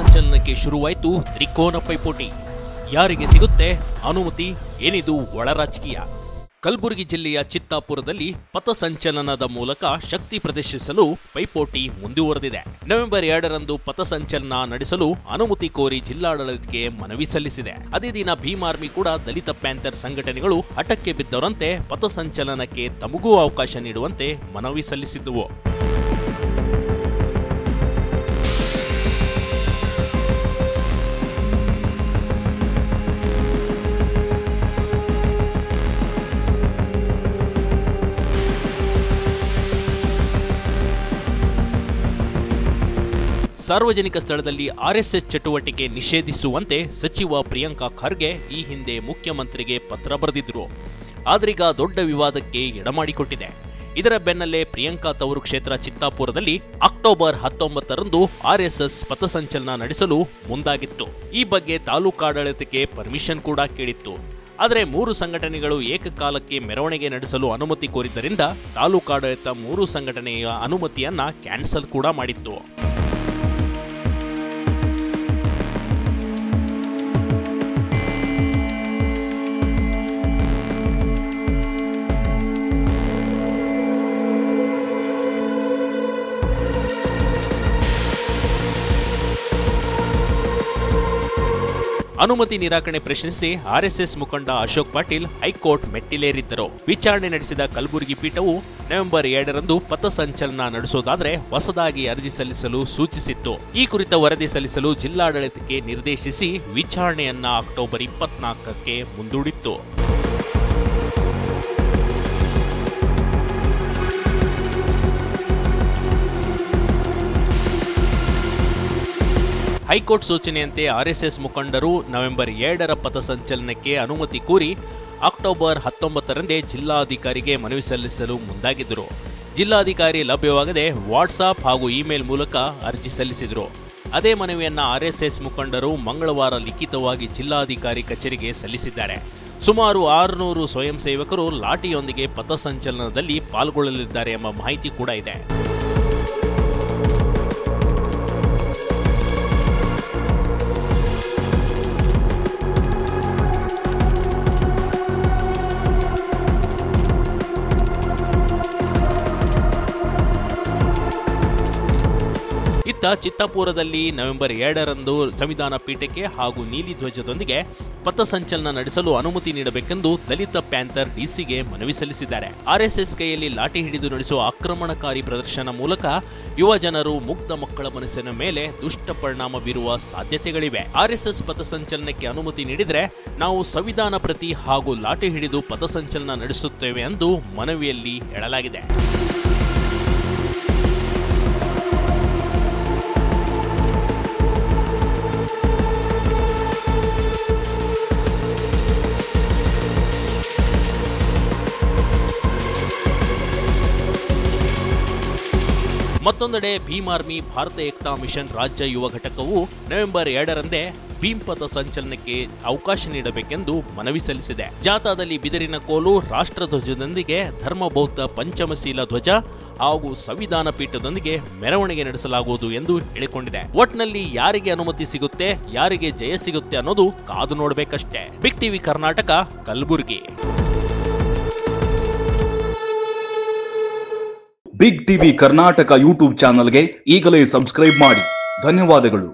ಪಥಸಂಚಲನಕ್ಕೆ ಶುರುವಾಯಿತು ತ್ರಿಕೋನ ಪೈಪೋಟಿ. ಯಾರಿಗೆ ಸಿಗುತ್ತೆ ಅನುಮತಿ? ಏನಿದು ಒಳ ರಾಜಕೀಯ? ಕಲಬುರಗಿ ಜಿಲ್ಲೆಯ ಚಿತ್ತಾಪುರದಲ್ಲಿ ಪಥಸಂಚಲನದ ಮೂಲಕ ಶಕ್ತಿ ಪ್ರದರ್ಶಿಸಲು ಪೈಪೋಟಿ ಮುಂದುವರೆದಿದೆ. ನವೆಂಬರ್ 2ರಂದು ಪಥಸಂಚಲನ ನಡೆಸಲು ಅನುಮತಿ ಕೋರಿ ಜಿಲ್ಲಾಡಳಿತಕ್ಕೆ ಮನವಿ ಸಲ್ಲಿಸಿದೆ. ಅದೇ ದಿನ ಭೀಮ್ ಆರ್ಮಿ ಕೂಡ ದಲಿತ ಪ್ಯಾಂಥರ್ ಸಂಘಟನೆಗಳು ಹಠಕ್ಕೆ ಬಿದ್ದವರಂತೆ ಪಥಸಂಚಲನಕ್ಕೆ ತಮಗೂ ಅವಕಾಶ ನೀಡುವಂತೆ ಮನವಿ ಸಲ್ಲಿಸಿದ್ದವು. ಸಾರ್ವಜನಿಕ ಸ್ಥಳದಲ್ಲಿ ಆರ್ಎಸ್ಎಸ್ ಚಟುವಟಿಕೆ ನಿಷೇಧಿಸುವಂತೆ ಸಚಿವ ಪ್ರಿಯಾಂಕಾ ಖರ್ಗೆ ಈ ಹಿಂದೆ ಮುಖ್ಯಮಂತ್ರಿಗೆ ಪತ್ರ ಬರೆದಿದ್ರು. ಆದ್ರೀಗ ದೊಡ್ಡ ವಿವಾದಕ್ಕೆ ಎಡಮಾಡಿಕೊಟ್ಟಿದೆ. ಇದರ ಬೆನ್ನಲ್ಲೇ ಪ್ರಿಯಾಂಕಾ ತವರು ಕ್ಷೇತ್ರ ಚಿತ್ತಾಪುರದಲ್ಲಿ ಅಕ್ಟೋಬರ್ 19ರಂದು ಆರ್ಎಸ್ಎಸ್ ಪಥಸಂಚಲನ ನಡೆಸಲು ಮುಂದಾಗಿತ್ತು. ಈ ಬಗ್ಗೆ ತಾಲೂಕಾಡಳಿತಕ್ಕೆ ಪರ್ಮಿಷನ್ ಕೂಡ ಕೇಳಿತ್ತು. ಆದರೆ 3 ಸಂಘಟನೆಗಳು ಏಕಕಾಲಕ್ಕೆ ಮೆರವಣಿಗೆ ನಡೆಸಲು ಅನುಮತಿ ಕೋರಿದ್ದರಿಂದ ತಾಲೂಕಾಡಳಿತ 3 ಸಂಘಟನೆಯ ಅನುಮತಿಯನ್ನ ಕ್ಯಾನ್ಸಲ್ ಕೂಡ ಮಾಡಿತ್ತು. ಅನುಮತಿ ನಿರಾಕರಣೆ ಪ್ರಶ್ನಿಸಿ ಆರ್ಎಸ್ಎಸ್ ಮುಖಂಡ ಅಶೋಕ್ ಪಾಟೀಲ್ ಹೈಕೋರ್ಟ್ ಮೆಟ್ಟಿಲೇರಿದ್ದರು. ವಿಚಾರಣೆ ನಡೆಸಿದ ಕಲಬುರಗಿ ಪೀಠವು ನವೆಂಬರ್ 2ರಂದು ಪಥಸಂಚಲನ ನಡೆಸೋದಾದರೆ ಹೊಸದಾಗಿ ಅರ್ಜಿ ಸಲ್ಲಿಸಲು ಸೂಚಿಸಿತ್ತು. ಈ ಕುರಿತ ವರದಿ ಸಲ್ಲಿಸಲು ಜಿಲ್ಲಾಡಳಿತಕ್ಕೆ ನಿರ್ದೇಶಿಸಿ ವಿಚಾರಣೆಯನ್ನ ಅಕ್ಟೋಬರ್ 24ಕ್ಕೆ ಮುಂದೂಡಿತ್ತು. ಹೈಕೋರ್ಟ್ ಸೂಚನೆಯಂತೆ ಆರ್ಎಸ್ಎಸ್ ಮುಖಂಡರು ನವೆಂಬರ್ 2ರ ಪಥಸಂಚಲನಕ್ಕೆ ಅನುಮತಿ ಕೋರಿ ಅಕ್ಟೋಬರ್ 19ರಂದೇ ಜಿಲ್ಲಾಧಿಕಾರಿಗೆ ಮನವಿ ಸಲ್ಲಿಸಲು ಮುಂದಾಗಿದ್ದರು. ಜಿಲ್ಲಾಧಿಕಾರಿ ಲಭ್ಯವಾಗದೆ ವಾಟ್ಸಾಪ್ ಹಾಗೂ ಇಮೇಲ್ ಮೂಲಕ ಅರ್ಜಿ ಸಲ್ಲಿಸಿದರು. ಅದೇ ಮನವಿಯನ್ನ ಆರ್ಎಸ್ಎಸ್ ಮುಖಂಡರು ಮಂಗಳವಾರ ಲಿಖಿತವಾಗಿ ಜಿಲ್ಲಾಧಿಕಾರಿ ಕಚೇರಿಗೆ ಸಲ್ಲಿಸಿದ್ದಾರೆ. ಸುಮಾರು 600 ಸ್ವಯಂ ಸೇವಕರು ಲಾಠಿಯೊಂದಿಗೆ ಪಥಸಂಚಲನದಲ್ಲಿ ಪಾಲ್ಗೊಳ್ಳಲಿದ್ದಾರೆ ಎಂಬ ಮಾಹಿತಿ ಕೂಡ ಇದೆ. ಇತ್ತ ಚಿತ್ತಾಪುರದಲ್ಲಿ ನವೆಂಬರ್ 2ರಂದು ಸಂವಿಧಾನ ಪೀಠಕ್ಕೆ ಹಾಗೂ ನೀಲಿ ಧ್ವಜದೊಂದಿಗೆ ಪಥಸಂಚಲನ ನಡೆಸಲು ಅನುಮತಿ ನೀಡಬೇಕೆಂದು ದಲಿತ ಪ್ಯಾಂಥರ್ ಡಿಸಿಗೆ ಮನವಿ ಸಲ್ಲಿಸಿದ್ದಾರೆ. ಆರ್ಎಸ್ಎಸ್ ಕೈಯಲ್ಲಿ ಲಾಠಿ ಹಿಡಿದು ನಡೆಸುವ ಆಕ್ರಮಣಕಾರಿ ಪ್ರದರ್ಶನ ಮೂಲಕ ಯುವ ಜನರು ಮುಗ್ಧ ಮಕ್ಕಳ ಮನಸ್ಸಿನ ಮೇಲೆ ದುಷ್ಟ ಪರಿಣಾಮ ಬೀರುವ ಸಾಧ್ಯತೆಗಳಿವೆ. ಆರ್ಎಸ್ಎಸ್ ಪಥಸಂಚಲನಕ್ಕೆ ಅನುಮತಿ ನೀಡಿದರೆ ನಾವು ಸಂವಿಧಾನ ಪ್ರತಿ ಹಾಗೂ ಲಾಠಿ ಹಿಡಿದು ಪಥಸಂಚಲನ ನಡೆಸುತ್ತೇವೆ ಎಂದು ಮನವಿಯಲ್ಲಿ ಹೇಳಲಾಗಿದೆ. ಮತ್ತೊಂದೆಡೆ ಭೀಮ್ ಆರ್ಮಿ ಭಾರತ ಏಕತಾ ಮಿಷನ್ ರಾಜ್ಯ ಯುವ ಘಟಕವು ನವೆಂಬರ್ 2ರಂದೇ ಭೀಮ್ ಪಥ ಸಂಚಲನಕ್ಕೆ ಅವಕಾಶ ನೀಡಬೇಕೆಂದು ಮನವಿ ಸಲ್ಲಿಸಿದೆ. ಜಾಥಾದಲ್ಲಿ ಬಿದಿರಿನ ಕೋಲು, ರಾಷ್ಟ್ರಧ್ವಜದೊಂದಿಗೆ ಧರ್ಮ ಬೌದ್ಧ ಪಂಚಮಶೀಲ ಧ್ವಜ ಹಾಗೂ ಸಂವಿಧಾನ ಪೀಠದೊಂದಿಗೆ ಮೆರವಣಿಗೆ ನಡೆಸಲಾಗುವುದು ಎಂದು ಹೇಳಿಕೊಂಡಿದೆ. ಒಟ್ನಲ್ಲಿ ಯಾರಿಗೆ ಅನುಮತಿ ಸಿಗುತ್ತೆ, ಯಾರಿಗೆ ಜಯ ಸಿಗುತ್ತೆ ಅನ್ನೋದು ಕಾದು ನೋಡಬೇಕಷ್ಟೇ. Big TV Karnataka, Kalaburagi. Big TV Karnataka YouTube ಚಾನಲ್ಗೆ ಈಗಲೇ ಸಬ್ಸ್ಕ್ರೈಬ್ ಮಾಡಿ. ಧನ್ಯವಾದಗಳು.